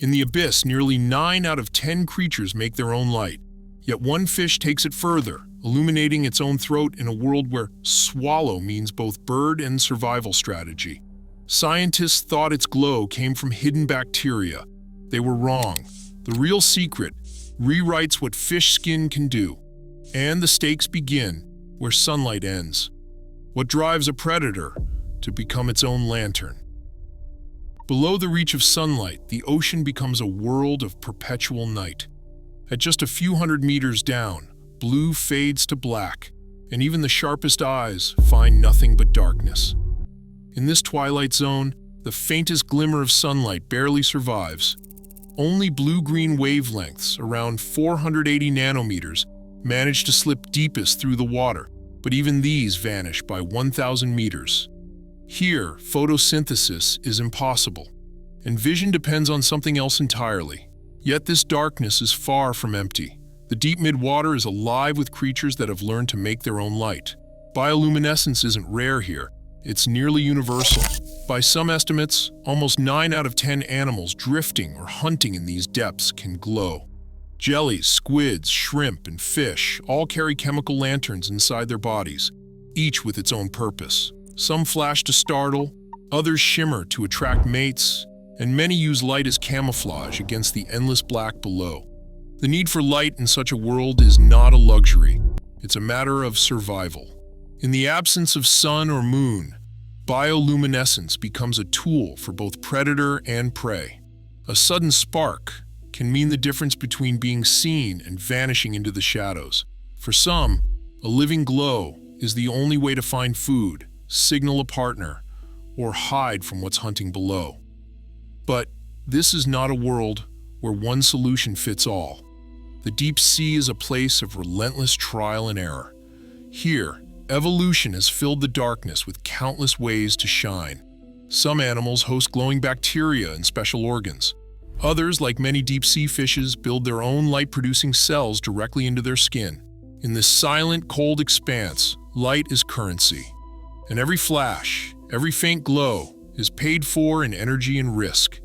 In the abyss, nearly 9 out of 10 creatures make their own light. Yet one fish takes it further, illuminating its own throat in a world where swallow means both bird and survival strategy. Scientists thought its glow came from hidden bacteria. They were wrong. The real secret rewrites what fish skin can do. And the stakes begin where sunlight ends. What drives a predator to become its own lantern? Below the reach of sunlight, the ocean becomes a world of perpetual night. At just a few hundred meters down, blue fades to black, and even the sharpest eyes find nothing but darkness. In this twilight zone, the faintest glimmer of sunlight barely survives. Only blue-green wavelengths, around 480 nanometers, manage to slip deepest through the water, but even these vanish by 1,000 meters. Here, photosynthesis is impossible, and vision depends on something else entirely. Yet this darkness is far from empty. The deep midwater is alive with creatures that have learned to make their own light. Bioluminescence isn't rare here, it's nearly universal. By some estimates, almost 9 out of 10 animals drifting or hunting in these depths can glow. Jellies, squids, shrimp, and fish all carry chemical lanterns inside their bodies, each with its own purpose. Some flash to startle, others shimmer to attract mates, and many use light as camouflage against the endless black below. The need for light in such a world is not a luxury. It's a matter of survival. In the absence of sun or moon, bioluminescence becomes a tool for both predator and prey. A sudden spark can mean the difference between being seen and vanishing into the shadows. For some, a living glow is the only way to find food, signal a partner, or hide from what's hunting below. But this is not a world where one solution fits all. The deep sea is a place of relentless trial and error. Here, evolution has filled the darkness with countless ways to shine. Some animals host glowing bacteria and special organs. Others, like many deep-sea fishes, build their own light-producing cells directly into their skin. In this silent, cold expanse, light is currency. And every flash, every faint glow, is paid for in energy and risk.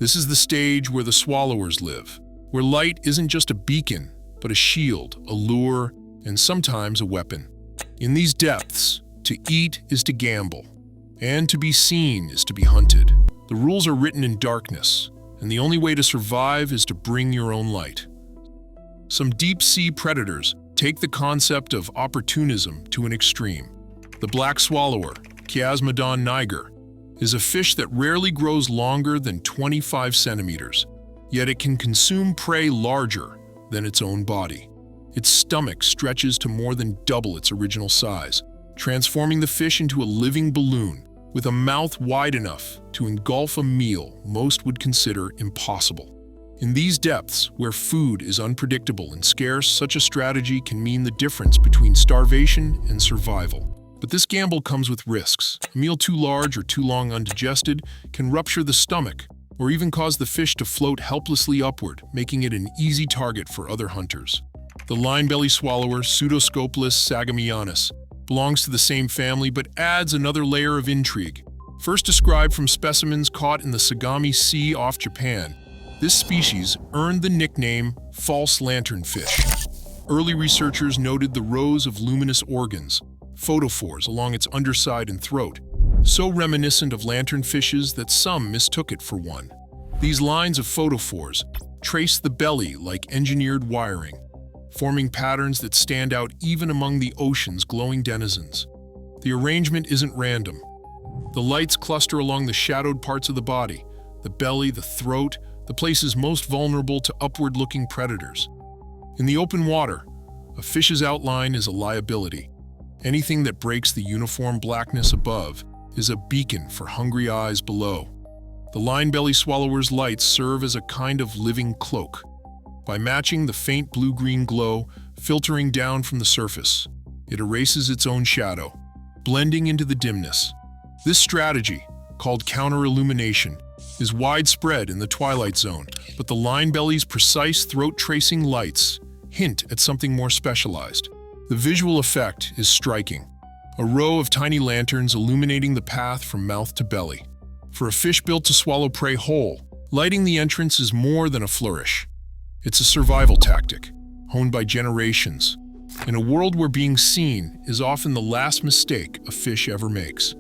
This is the stage where the swallowers live, where light isn't just a beacon, but a shield, a lure, and sometimes a weapon. In these depths, to eat is to gamble, and to be seen is to be hunted. The rules are written in darkness, and the only way to survive is to bring your own light. Some deep-sea predators take the concept of opportunism to an extreme. The black swallower, Chiasmodon niger, is a fish that rarely grows longer than 25 centimeters, yet it can consume prey larger than its own body. Its stomach stretches to more than double its original size, transforming the fish into a living balloon with a mouth wide enough to engulf a meal most would consider impossible. In these depths, where food is unpredictable and scarce, such a strategy can mean the difference between starvation and survival. But this gamble comes with risks. A meal too large or too long undigested can rupture the stomach or even cause the fish to float helplessly upward, making it an easy target for other hunters. The linebelly swallower, Pseudoscopelus sagamianus, belongs to the same family but adds another layer of intrigue. First described from specimens caught in the Sagami Sea off Japan, this species earned the nickname false lanternfish. Early researchers noted the rows of luminous organs, photophores, along its underside and throat, so reminiscent of lanternfishes that some mistook it for one. These lines of photophores trace the belly like engineered wiring, forming patterns that stand out even among the ocean's glowing denizens. The arrangement isn't random. The lights cluster along the shadowed parts of the body, the belly, the throat, the places most vulnerable to upward-looking predators. In the open water, a fish's outline is a liability. Anything that breaks the uniform blackness above is a beacon for hungry eyes below. The linebelly swallower's lights serve as a kind of living cloak. By matching the faint blue-green glow filtering down from the surface, it erases its own shadow, blending into the dimness. This strategy, called counter-illumination, is widespread in the twilight zone, but the linebelly's precise throat-tracing lights hint at something more specialized. The visual effect is striking. A row of tiny lanterns illuminating the path from mouth to belly. For a fish built to swallow prey whole, Lighting the entrance is more than a flourish. It's a survival tactic, honed by generations, in a world where being seen is often the last mistake a fish ever makes.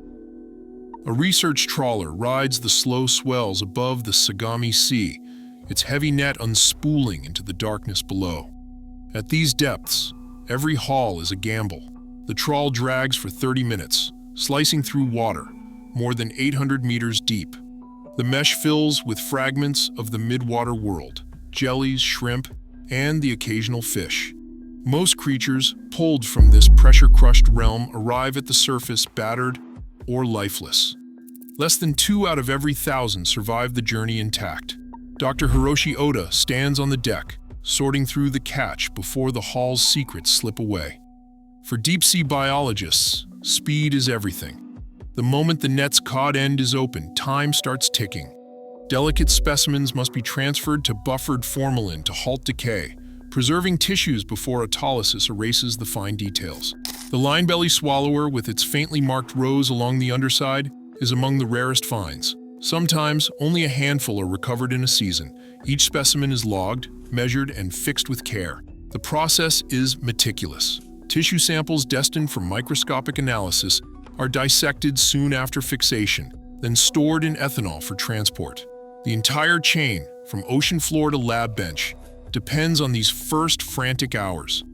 A research trawler rides the slow swells above the Sagami Sea, its heavy net unspooling into the darkness below. At these depths, every haul is a gamble. The trawl drags for 30 minutes, slicing through water, more than 800 meters deep. The mesh fills with fragments of the midwater world, jellies, shrimp, and the occasional fish. Most creatures, pulled from this pressure-crushed realm, arrive at the surface battered or lifeless. Less than 2 out of every 1,000 survive the journey intact. Dr. Hiroshi Oda stands on the deck, sorting through the catch before the haul's secrets slip away. For deep-sea biologists, speed is everything. The moment the net's cod end is open, time starts ticking. Delicate specimens must be transferred to buffered formalin to halt decay, preserving tissues before autolysis erases the fine details. The linebelly swallower, with its faintly marked rows along the underside, is among the rarest finds. Sometimes, only a handful are recovered in a season. Each specimen is logged, measured, and fixed with care. The process is meticulous. Tissue samples destined for microscopic analysis are dissected soon after fixation, then stored in ethanol for transport. The entire chain, from ocean floor to lab bench, depends on these first frantic hours.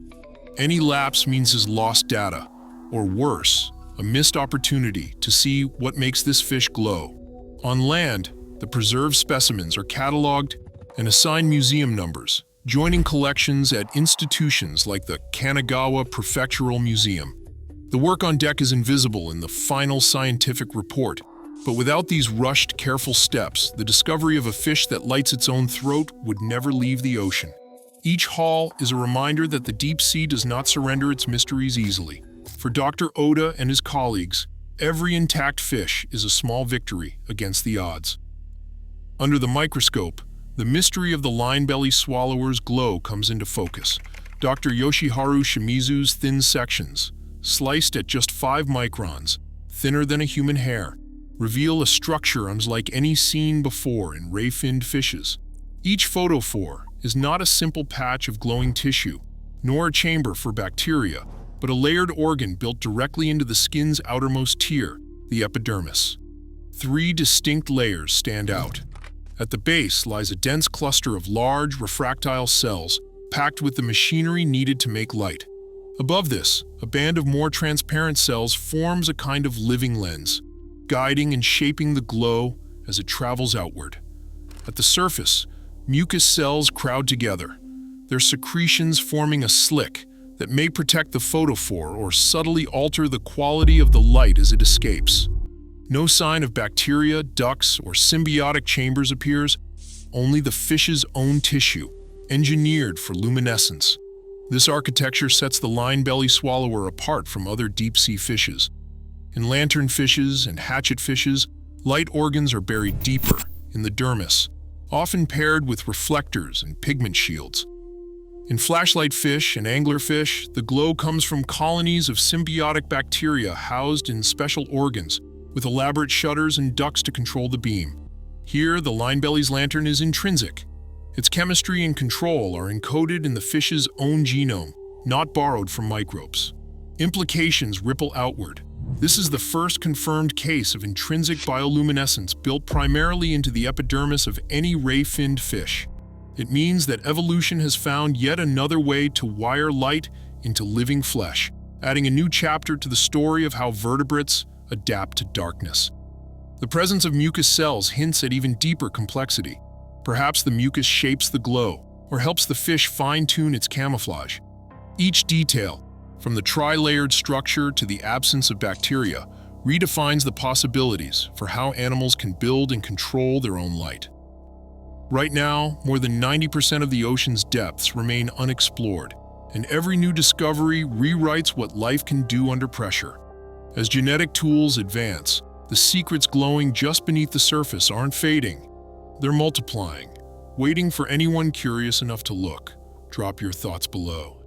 Any lapse means his lost data, or worse, a missed opportunity to see what makes this fish glow. On land, the preserved specimens are cataloged and assigned museum numbers, joining collections at institutions like the Kanagawa Prefectural Museum. The work on deck is invisible in the final scientific report, but without these rushed, careful steps, the discovery of a fish that lights its own throat would never leave the ocean. Each haul is a reminder that the deep sea does not surrender its mysteries easily. For Dr. Oda and his colleagues, every intact fish is a small victory against the odds. Under the microscope, the mystery of the linebelly swallower's glow comes into focus. Dr. Yoshiharu Shimizu's thin sections, sliced at just 5 microns, thinner than a human hair, reveal a structure unlike any seen before in ray-finned fishes. Each photophore is not a simple patch of glowing tissue, nor a chamber for bacteria, but a layered organ built directly into the skin's outermost tier, the epidermis. 3 distinct layers stand out. At the base lies a dense cluster of large, refractile cells, packed with the machinery needed to make light. Above this, a band of more transparent cells forms a kind of living lens, guiding and shaping the glow as it travels outward. At the surface, mucus cells crowd together, their secretions forming a slick that may protect the photophore or subtly alter the quality of the light as it escapes. No sign of bacteria, ducts, or symbiotic chambers appears, only the fish's own tissue, engineered for luminescence. This architecture sets the linebelly swallower apart from other deep-sea fishes. In lanternfishes and hatchetfishes, light organs are buried deeper, in the dermis, often paired with reflectors and pigment shields. In flashlight fish and anglerfish, the glow comes from colonies of symbiotic bacteria housed in special organs, with elaborate shutters and ducts to control the beam. Here, the linebelly's lantern is intrinsic. Its chemistry and control are encoded in the fish's own genome, not borrowed from microbes. Implications ripple outward. This is the first confirmed case of intrinsic bioluminescence built primarily into the epidermis of any ray-finned fish. It means that evolution has found yet another way to wire light into living flesh, adding a new chapter to the story of how vertebrates adapt to darkness. The presence of mucus cells hints at even deeper complexity. Perhaps the mucus shapes the glow, or helps the fish fine-tune its camouflage. Each detail, from the tri-layered structure to the absence of bacteria, redefines the possibilities for how animals can build and control their own light. Right now, more than 90% of the ocean's depths remain unexplored, and every new discovery rewrites what life can do under pressure. As genetic tools advance, the secrets glowing just beneath the surface aren't fading. They're multiplying, waiting for anyone curious enough to look. Drop your thoughts below.